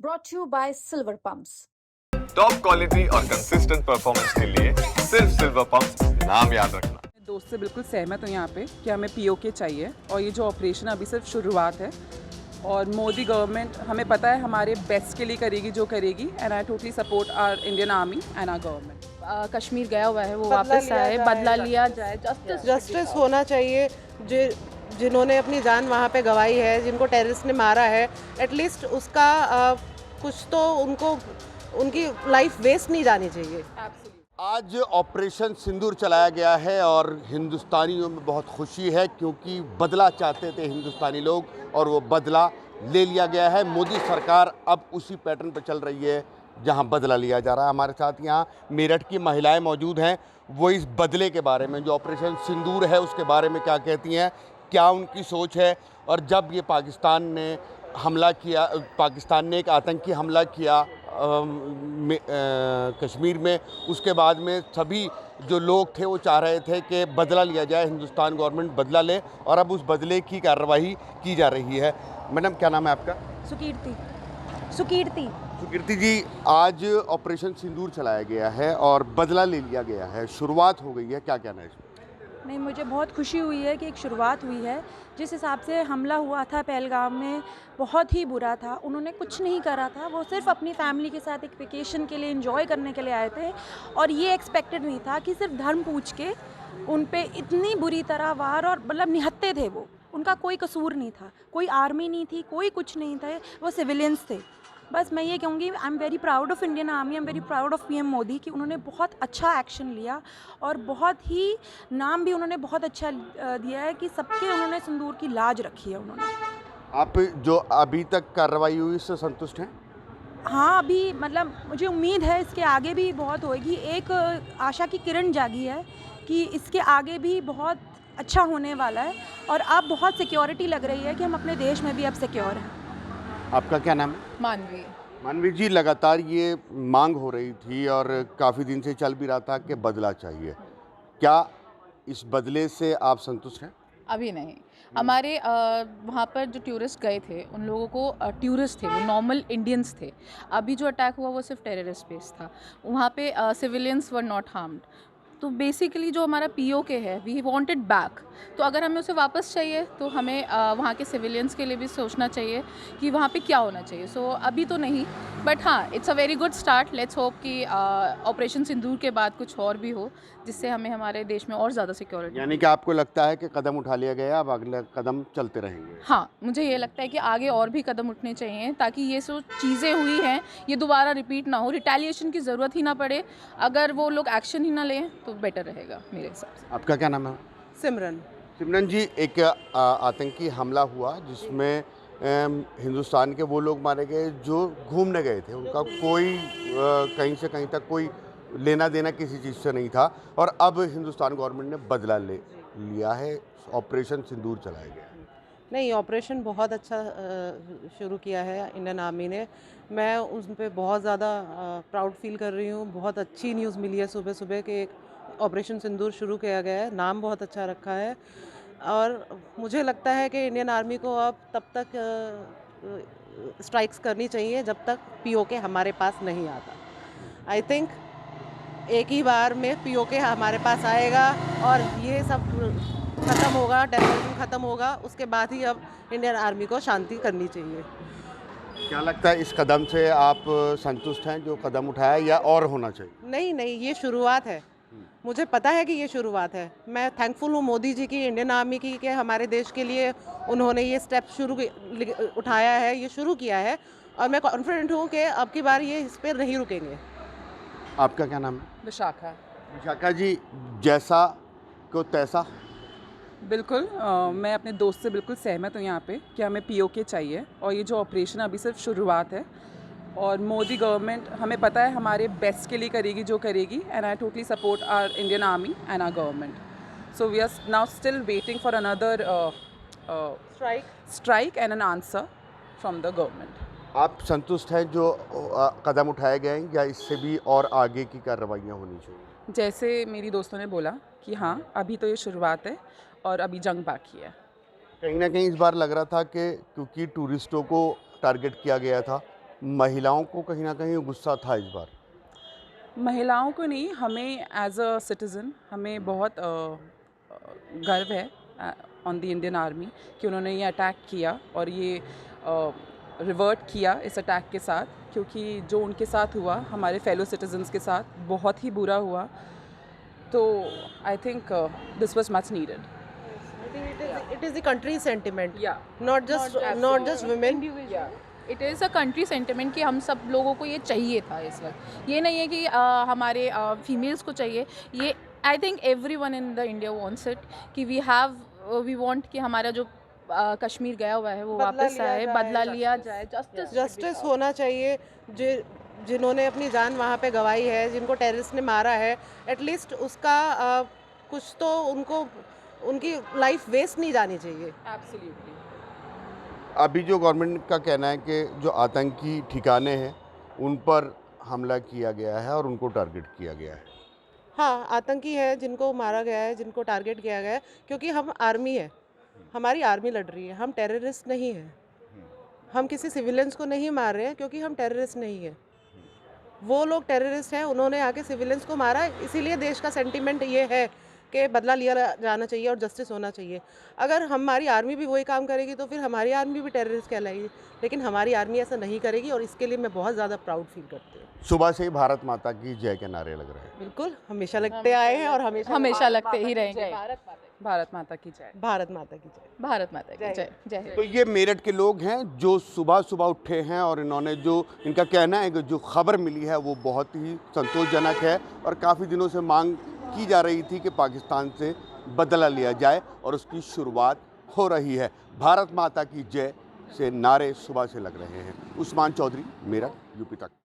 brought to you by Silver Pumps. Top quality और consistent performance के लिए सिर्फ सिल्वर पंप्स नाम याद रखना। दोस्त से बिल्कुल सहमत हूँ यहाँ पे कि हमें पीओके चाहिए और ये जो ऑपरेशन अभी सिर्फ शुरुआत है और मोदी गवर्नमेंट हमें पता है हमारे बेस्ट के लिए करेगी जो करेगी and I totally support our Indian army and our government. Kashmir गया हुआ है वो वापस आए, बदला लिया जाए, जस्टिस होना चाहिए। जिन्होंने अपनी जान वहाँ पे गंवाई है, जिनको टेररिस्ट ने मारा है, एटलीस्ट उसका कुछ तो उनकी लाइफ वेस्ट नहीं जानी चाहिए। आज ऑपरेशन सिंदूर चलाया गया है और हिंदुस्तानियों में बहुत खुशी है क्योंकि बदला चाहते थे हिंदुस्तानी लोग और वो बदला ले लिया गया है। मोदी सरकार अब उसी पैटर्न पर चल रही है जहां बदला लिया जा रहा है। हमारे साथ यहाँ मेरठ की महिलाएं मौजूद हैं, वो इस बदले के बारे में, जो ऑपरेशन सिंदूर है उसके बारे में क्या कहती हैं, क्या उनकी सोच है। और जब ये पाकिस्तान ने एक आतंकी हमला किया कश्मीर में, उसके बाद में सभी जो लोग थे वो चाह रहे थे कि बदला लिया जाए, हिंदुस्तान गवर्नमेंट बदला ले और अब उस बदले की कार्रवाई की जा रही है। मैडम क्या नाम है आपका? सुकीर्ति जी, आज ऑपरेशन सिंदूर चलाया गया है और बदला ले लिया गया है, शुरुआत हो गई है, क्या कहना है इसमें? नहीं, मुझे बहुत खुशी हुई है कि एक शुरुआत हुई है। जिस हिसाब से हमला हुआ था पहलगाम में, बहुत ही बुरा था। उन्होंने कुछ नहीं करा था, वो सिर्फ अपनी फैमिली के साथ एक वेकेशन के लिए, एंजॉय करने के लिए आए थे और ये एक्सपेक्टेड नहीं था कि सिर्फ धर्म पूछ के उन पे इतनी बुरी तरह वार और मतलब निहत्ते थे वो। उनका कोई कसूर नहीं था, कोई आर्मी नहीं थी, कोई कुछ नहीं था, वो सिविलियंस थे। बस मैं ये कहूँगी, I am very proud of Indian army, I am very proud of PM Modi कि उन्होंने बहुत अच्छा एक्शन लिया और बहुत ही नाम भी उन्होंने बहुत अच्छा दिया है कि सबके उन्होंने सिंदूर की लाज रखी है उन्होंने। आप जो अभी तक कार्रवाई हुई इससे संतुष्ट हैं? हाँ, अभी मतलब मुझे उम्मीद है इसके आगे भी बहुत होएगी। एक आशा की किरण जागी है कि इसके आगे भी बहुत अच्छा होने वाला है और अब बहुत सिक्योरिटी लग रही है कि हम अपने देश में भी अब सिक्योर हैं। आपका क्या नाम है? मानवी जी, लगातार ये मांग हो रही थी और काफ़ी दिन से चल भी रहा था कि बदला चाहिए, क्या इस बदले से आप संतुष्ट हैं? अभी नहीं। हमारे वहाँ पर जो टूरिस्ट गए थे उन लोगों को टूरिस्ट थे, वो नॉर्मल इंडियंस थे। अभी जो अटैक हुआ वो सिर्फ टेररिस्ट बेस था, वहाँ पे सिविलियंस वर नॉट हार्म्ड। तो बेसिकली जो हमारा पीओके है, वी वांट इट बैक। तो अगर हमें उसे वापस चाहिए तो हमें वहाँ के सिविलियंस के लिए भी सोचना चाहिए कि वहाँ पे क्या होना चाहिए। सो अभी तो नहीं, बट हाँ, it's a very good start. Let's hope कि ऑपरेशन सिंदूर के बाद कुछ और भी हो जिससे हमें हमारे देश में और ज़्यादा सिक्योरिटी। यानी कि आपको लगता है कि कदम उठा लिया गया, अब अगले कदम चलते रहेंगे? हाँ, मुझे ये लगता है कि आगे और भी कदम उठने चाहिए ताकि ये जो चीज़ें हुई हैं ये दोबारा रिपीट ना हो, रिटेलिएशन की ज़रूरत ही ना पड़े। अगर वो लोग एक्शन ही ना लें तो बेटर रहेगा मेरे हिसाब से। आपका क्या नाम है? सिमरन जी, एक आतंकी हमला हुआ जिसमें हिंदुस्तान के वो लोग मारे गए जो घूमने गए थे, उनका कोई कहीं से कहीं तक कोई लेना देना किसी चीज़ से नहीं था और अब हिंदुस्तान गवर्नमेंट ने बदला ले लिया है, ऑपरेशन सिंदूर चलाया गया। नहीं, ऑपरेशन बहुत अच्छा शुरू किया है इंडियन आर्मी ने। मैं उन पे बहुत ज़्यादा प्राउड फील कर रही हूँ। बहुत अच्छी न्यूज़ मिली है सुबह सुबह कि ऑपरेशन सिंदूर शुरू किया गया है, नाम बहुत अच्छा रखा है और मुझे लगता है कि इंडियन आर्मी को अब तब तक स्ट्राइक्स करनी चाहिए जब तक पीओके हमारे पास नहीं आता। आई थिंक एक ही बार में पीओके हमारे पास आएगा और ये सब ख़त्म होगा, टेररिज्म ख़त्म होगा, उसके बाद ही अब इंडियन आर्मी को शांति करनी चाहिए। क्या लगता है इस कदम से आप संतुष्ट हैं जो कदम उठाया या और होना चाहिए? नहीं, ये शुरुआत है। मुझे पता है कि ये शुरुआत है। मैं थैंकफुल हूँ मोदी जी की, इंडियन आर्मी की, कि हमारे देश के लिए उन्होंने ये स्टेप उठाया है, ये शुरू किया है और मैं कॉन्फिडेंट हूँ कि अब की बार ये इस पर नहीं रुकेंगे। आपका क्या नाम है? विशाखा जी, जैसा को तैसा। बिल्कुल, मैं अपने दोस्त से बिल्कुल सहमत हूँ यहाँ पे कि हमें पीओके चाहिए और ये जो ऑपरेशन अभी सिर्फ शुरुआत है और मोदी गवर्नमेंट हमें पता है हमारे बेस्ट के लिए करेगी जो करेगी and I totally support our Indian army and our government. So we are now still waiting for another strike and an answer from the government. आप संतुष्ट हैं जो कदम उठाए गए हैं या इससे भी और आगे की कार्रवाइयाँ होनी चाहिए? जैसे मेरी दोस्तों ने बोला कि हाँ, अभी तो ये शुरुआत है और अभी जंग बाकी है। कहीं ना कहीं इस बार लग रहा था कि क्योंकि टूरिस्टों को टारगेट किया गया था, महिलाओं को कहीं ना कहीं गुस्सा था इस बार? महिलाओं को नहीं, हमें एज अ सिटीज़न हमें बहुत गर्व है ऑन द इंडियन आर्मी कि उन्होंने ये अटैक किया और ये रिवर्ट किया इस अटैक के साथ, क्योंकि जो उनके साथ हुआ हमारे फेलो सिटीजन्स के साथ बहुत ही बुरा हुआ। तो I think this was much needed. It is the country sentiment, Yeah. not just women. It is a country sentiment कि हम सब लोगों को ये चाहिए था इस वक्त। ये नहीं है कि हमारे फीमेल्स को चाहिए, ये I think every one in the India wants it कि वी वांट कि हमारा जो कश्मीर गया हुआ है वो बदला वापस लिया आए, जाए, बदला लिया जाए, जस्टिस होना चाहिए। जिन्होंने अपनी जान वहाँ पे गंवाई है, जिनको टेररिस्ट ने मारा है, एटलीस्ट उसका कुछ तो उनकी लाइफ वेस्ट नहीं जानी चाहिए। एब्सोल्युटली। अभी जो गवर्नमेंट का कहना है कि जो आतंकी ठिकाने हैं उन पर हमला किया गया है और उनको टारगेट किया गया है। हाँ, आतंकी है जिनको मारा गया है, जिनको टारगेट किया गया है, क्योंकि हम आर्मी है, हमारी आर्मी लड़ रही है, हम टेररिस्ट नहीं हैं। हम किसी सिविलियंस को नहीं मार रहे हैं क्योंकि हम टेररिस्ट नहीं हैं। वो लोग टेररिस्ट हैं, उन्होंने आके सिविलियंस को मारा है, इसीलिए देश का सेंटीमेंट ये है कि बदला लिया जाना चाहिए और जस्टिस होना चाहिए। अगर हमारी आर्मी भी वही काम करेगी तो फिर हमारी आर्मी भी टेररिस्ट कहलाएगी, लेकिन हमारी आर्मी ऐसा नहीं करेगी और इसके लिए मैं बहुत ज़्यादा प्राउड फील करती हूँ। सुबह से ही भारत माता की जय के नारे लग रहे हैं। बिल्कुल, हमेशा लगते आए हैं और हमेशा लगते ही रहेंगे। भारत माता की जय। भारत माता की जय। भारत माता की जय। जय हिंद। तो ये मेरठ के लोग हैं जो सुबह सुबह उठे हैं और इन्होंने जो इनका कहना है कि जो खबर मिली है वो बहुत ही संतोषजनक है और काफ़ी दिनों से मांग की जा रही थी कि पाकिस्तान से बदला लिया जाए और उसकी शुरुआत हो रही है। भारत माता की जय से नारे सुबह से लग रहे हैं। उस्मान चौधरी, मेरठ, यूपी तक।